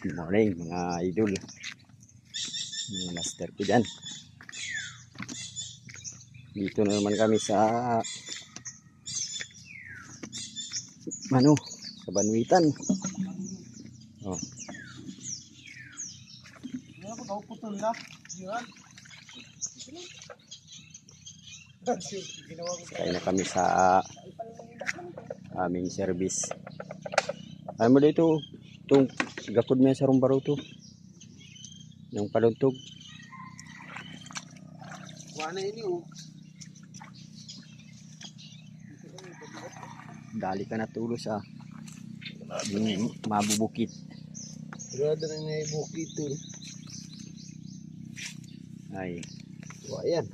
Good morning mga idol, mga master ko dyan. Dito na naman kami sa sa Banwitan. Oh. Kaya na kami sa aming service. Ay mo dito itong gapod niya sa rumbaro to yung paluntog. Wala ini oh. Dali ka na tulos yung mabubukit. Grado na nga bukit to. Ay, Ayan.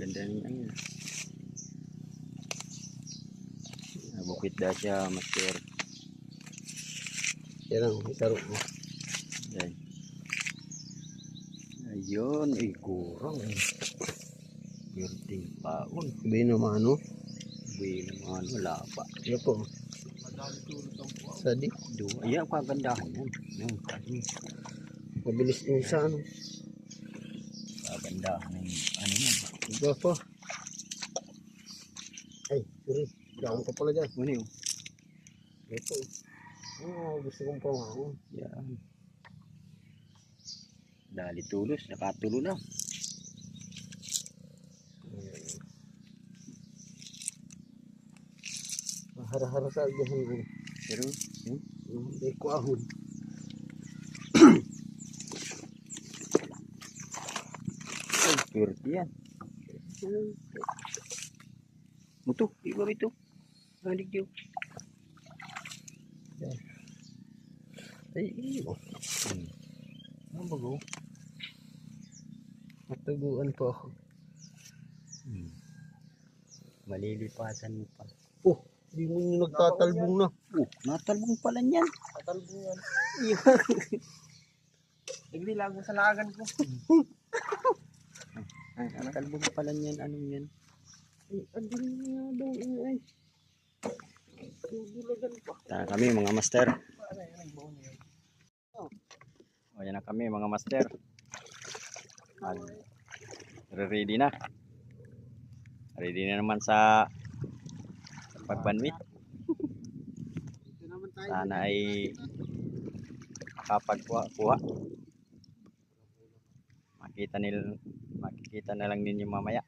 ganda niya. Bukit dah siya, master. Yan ang isaro mo. Yan. Ayun, ay kurang. Birting paon. Sabihin naman ano? Buwi naman, wala pa. Ano po? Sadi. Dua. Ayan, kagandahan yan. Yan, Mabilis yung sa ano. kagandahan ng ano yan. Iba po. Ay, sorry. Gawin ka pala dyan. Ano yun? Ito. Gusto kong pangako. Yan. Dali tulos, nakatulo na. Hara-hara sa agahan ko. Pero, yun. Hindi ko ahon. Ay, purty yan. Muto, iba ito. Balik yun. Ay, iyo. Ang bago. Mataguan po ako. Malilipasan mo pa. Oh, hindi mo yung nagtatalbong na. Oh, natalbong pala niyan. Tatalbong yan. Hindi lang sa lagan ko. Ay, natalbong pala niyan. Anong yan? Ay, adin nga daw ay. Gulagan pa. Tara kami mga master. O, yan na kami mga master. Ready na. Ready na naman sa pagbanwit. Sana ay makapagkuha. Makikita na lang ninyo mamaya.